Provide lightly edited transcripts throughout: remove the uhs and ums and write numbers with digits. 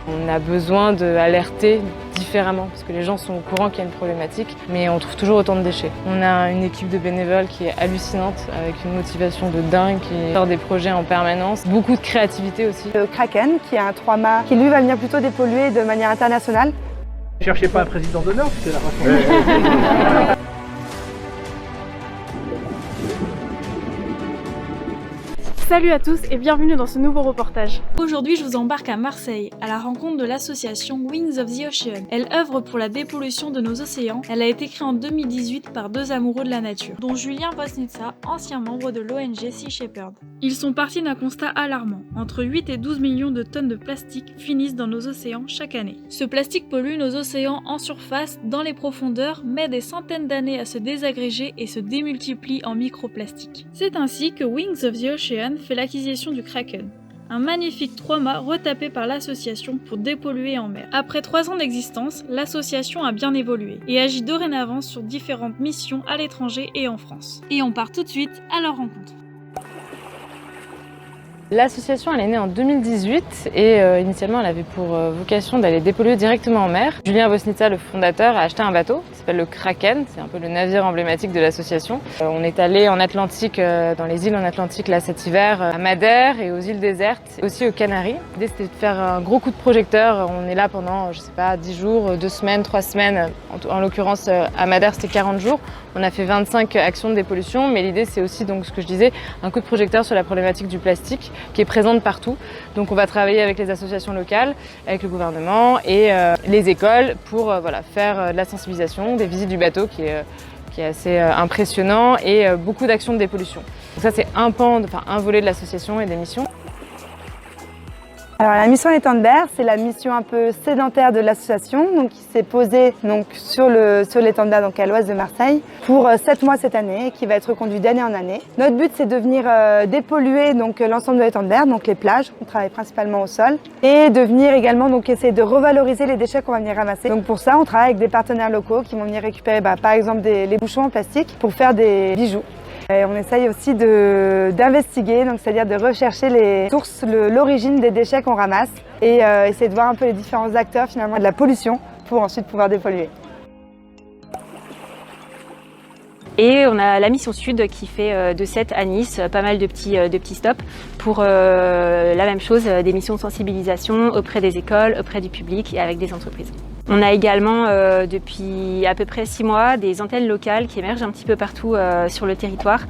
On a besoin d'alerter différemment parce que les gens sont au courant qu'il y a une problématique, mais on trouve toujours autant de déchets. On a une équipe de bénévoles qui est hallucinante, avec une motivation de dingue, qui sort des projets en permanence, beaucoup de créativité aussi. Le Kraken, qui est un 3-mâts, qui lui va venir plutôt dépolluer de manière internationale. Ne cherchez pas un président d'honneur, c'est la raison. Salut à tous et bienvenue dans ce nouveau reportage. Aujourd'hui, je vous embarque à Marseille, à la rencontre de l'association Wings of the Ocean. Elle œuvre pour la dépollution de nos océans. Elle a été créée en 2018 par deux amoureux de la nature, dont Julien Vosnitsa, ancien membre de l'ONG Sea Shepherd. Ils sont partis d'un constat alarmant. Entre 8 et 12 millions de tonnes de plastique finissent dans nos océans chaque année. Ce plastique pollue nos océans en surface, dans les profondeurs, met des centaines d'années à se désagréger et se démultiplie en microplastiques. C'est ainsi que Wings of the Ocean fait l'acquisition du Kraken, un magnifique 3-mâts retapé par l'association pour dépolluer en mer. Après 3 ans d'existence, l'association a bien évolué et agit dorénavant sur différentes missions à l'étranger et en France. Et on part tout de suite à leur rencontre. L'association elle est née en 2018 et initialement elle avait pour vocation d'aller dépolluer directement en mer. Julien Vosnitsa, le fondateur, a acheté un bateau qui s'appelle le Kraken, c'est un peu le navire emblématique de l'association. On est allé en Atlantique, dans les îles en Atlantique là cet hiver, à Madère et aux îles désertes, aussi aux Canaries. L'idée c'était de faire un gros coup de projecteur. On est là pendant, je sais pas, 10 jours, 2 semaines, 3 semaines. En l'occurrence à Madère c'était 40 jours. On a fait 25 actions de dépollution, mais l'idée c'est aussi donc ce que je disais, un coup de projecteur sur la problématique du plastique qui est présente partout. Donc on va travailler avec les associations locales, avec le gouvernement et les écoles pour faire de la sensibilisation, des visites du bateau qui est assez impressionnant et beaucoup d'actions de dépollution. Donc ça c'est un volet de l'association et des missions. Alors la mission Étang-de-Berre, c'est la mission un peu sédentaire de l'association, donc qui s'est posée sur l'Étang-de-Berre, donc à l'ouest de Marseille, pour 7 mois cette année et qui va être reconduit d'année en année. Notre but c'est de venir dépolluer donc l'ensemble de l'Étang-de-Berre, donc les plages, on travaille principalement au sol, et de venir également donc essayer de revaloriser les déchets qu'on va venir ramasser. Donc pour ça on travaille avec des partenaires locaux qui vont venir récupérer par exemple les bouchons en plastique pour faire des bijoux. Et on essaye aussi d'investiguer, donc c'est-à-dire de rechercher les sources, l'origine des déchets qu'on ramasse et essayer de voir un peu les différents acteurs finalement de la pollution pour ensuite pouvoir dépolluer. Et on a la mission Sud qui fait de Sète à Nice pas mal de petits stops pour la même chose, des missions de sensibilisation auprès des écoles, auprès du public et avec des entreprises. On a également depuis à peu près 6 mois des antennes locales qui émergent un petit peu partout sur le territoire.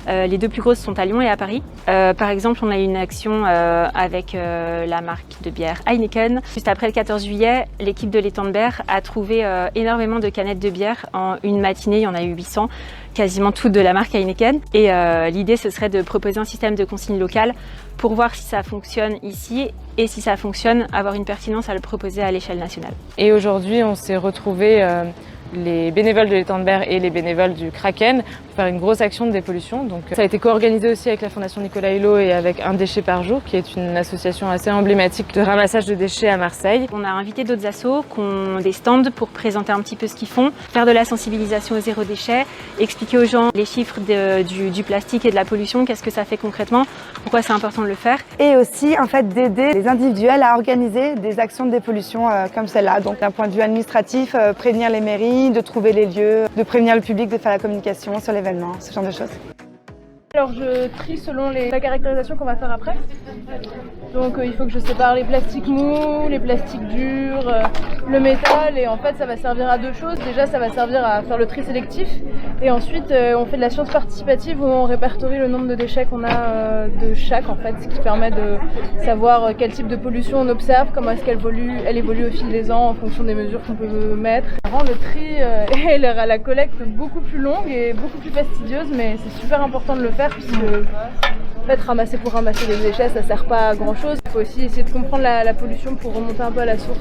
Les deux plus grosses sont à Lyon et à Paris. Par exemple, on a eu une action avec la marque de bière Heineken. Juste après le 14 juillet, l'équipe de l'Étang-de-Berre a trouvé énormément de canettes de bière. En une matinée, il y en a eu 800, quasiment toutes de la marque Heineken. Et l'idée, ce serait de proposer un système de consigne locale pour voir si ça fonctionne ici et si ça fonctionne, avoir une pertinence à le proposer à l'échelle nationale. Et aujourd'hui, on s'est retrouvés les bénévoles de l'Étang-de-Berre et les bénévoles du Kraken pour faire une grosse action de dépollution. Donc, ça a été co-organisé aussi avec la Fondation Nicolas Hulot et avec Un déchet par jour, qui est une association assez emblématique de ramassage de déchets à Marseille. On a invité d'autres assos qui ont des stands pour présenter un petit peu ce qu'ils font, faire de la sensibilisation au zéro déchet, expliquer aux gens les chiffres du plastique et de la pollution, qu'est-ce que ça fait concrètement, pourquoi c'est important de le faire. Et aussi en fait d'aider les individuels à organiser des actions de dépollution comme celle-là. Donc d'un point de vue administratif, prévenir les mairies, de trouver les lieux, de prévenir le public, de faire la communication sur l'événement, ce genre de choses. Alors je trie selon la caractérisation qu'on va faire après. Donc il faut que je sépare les plastiques mous, les plastiques durs, le métal, et en fait ça va servir à 2 choses. Déjà ça va servir à faire le tri sélectif et ensuite on fait de la science participative où on répertorie le nombre de déchets qu'on a de chaque en fait, ce qui permet de savoir quel type de pollution on observe, comment est-ce qu'elle évolue au fil des ans en fonction des mesures qu'on peut mettre. Ça rend le tri et la collecte beaucoup plus longue et beaucoup plus fastidieuse, mais c'est super important de le faire puisque en fait, ramasser pour ramasser des déchets, ça sert pas à grand chose. Il faut aussi essayer de comprendre la pollution pour remonter un peu à la source.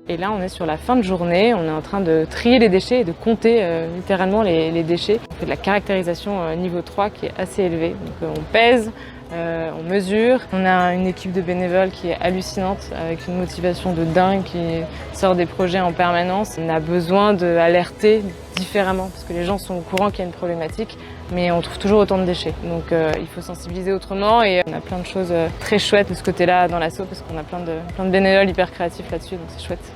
Et là, on est sur la fin de journée, on est en train de trier les déchets et de compter littéralement les déchets. On fait de la caractérisation niveau 3 qui est assez élevée. Donc on pèse on mesure. On a une équipe de bénévoles qui est hallucinante, avec une motivation de dingue, qui sort des projets en permanence. On a besoin d'alerter différemment, parce que les gens sont au courant qu'il y a une problématique, mais on trouve toujours autant de déchets. Donc il faut sensibiliser autrement, et on a plein de choses très chouettes de ce côté-là dans l'asso, parce qu'on a plein de bénévoles hyper créatifs là-dessus, donc c'est chouette.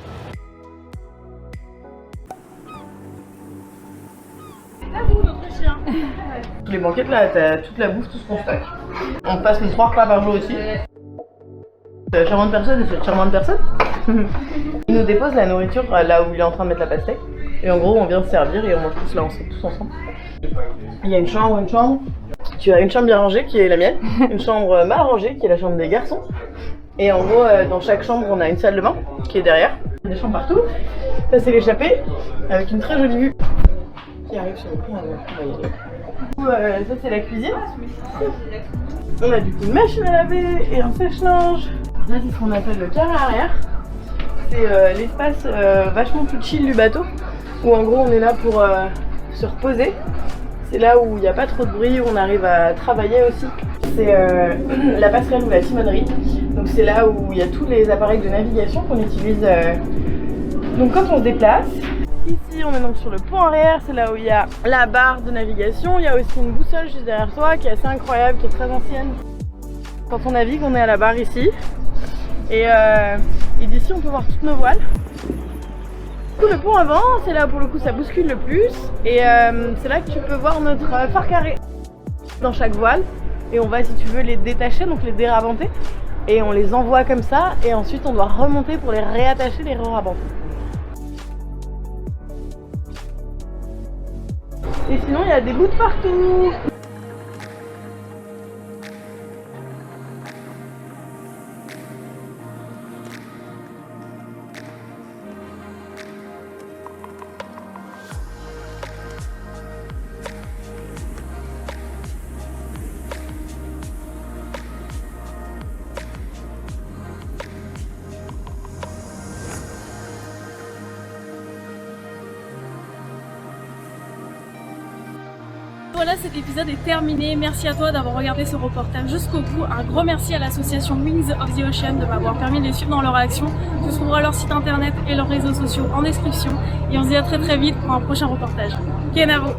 Tous les banquettes là, t'as toute la bouffe, tout ce qu'on stocke. On passe nos 3 repas par jour ici. C'est charmant de personne et c'est charmant de personne. Il nous dépose la nourriture là où il est en train de mettre la pastèque. Et en gros, on vient se servir et on mange tous là, tous ensemble. Il y a une chambre. Tu as une chambre bien rangée qui est la mienne, une chambre mal rangée qui est la chambre des garçons. Et en gros, dans chaque chambre, on a une salle de bain qui est derrière. Il y a des chambres partout. Ça, c'est l'échappée avec une très jolie vue qui arrive sur le pont. Ça, c'est la cuisine. On a du coup une machine à laver et un sèche-linge. Là, c'est ce qu'on appelle le carré arrière. C'est l'espace vachement plus chill du bateau, où en gros on est là pour se reposer. C'est là où il n'y a pas trop de bruit, où on arrive à travailler aussi. C'est la passerelle ou la timonerie. Donc c'est là où il y a tous les appareils de navigation qu'on utilise donc quand on se déplace. Ici on est donc sur le pont arrière, c'est là où il y a la barre de navigation. Il y a aussi une boussole juste derrière toi qui est assez incroyable, qui est très ancienne. Quand on navigue, on est à la barre ici. Et d'ici on peut voir toutes nos voiles. Le pont avant, c'est là pour le coup ça bouscule le plus. Et c'est là que tu peux voir notre phare carré dans chaque voile. Et on va, si tu veux, les détacher, donc les dérabenter. Et on les envoie comme ça. Et ensuite on doit remonter pour les réattacher, les re-rabanter. Et sinon il y a des bouts de partout. Voilà, cet épisode est terminé. Merci à toi d'avoir regardé ce reportage jusqu'au bout. Un gros merci à l'association Wings of the Ocean de m'avoir permis de les suivre dans leur action. Tu trouveras leur site internet et leurs réseaux sociaux en description. Et on se dit à très vite pour un prochain reportage. Kenavo!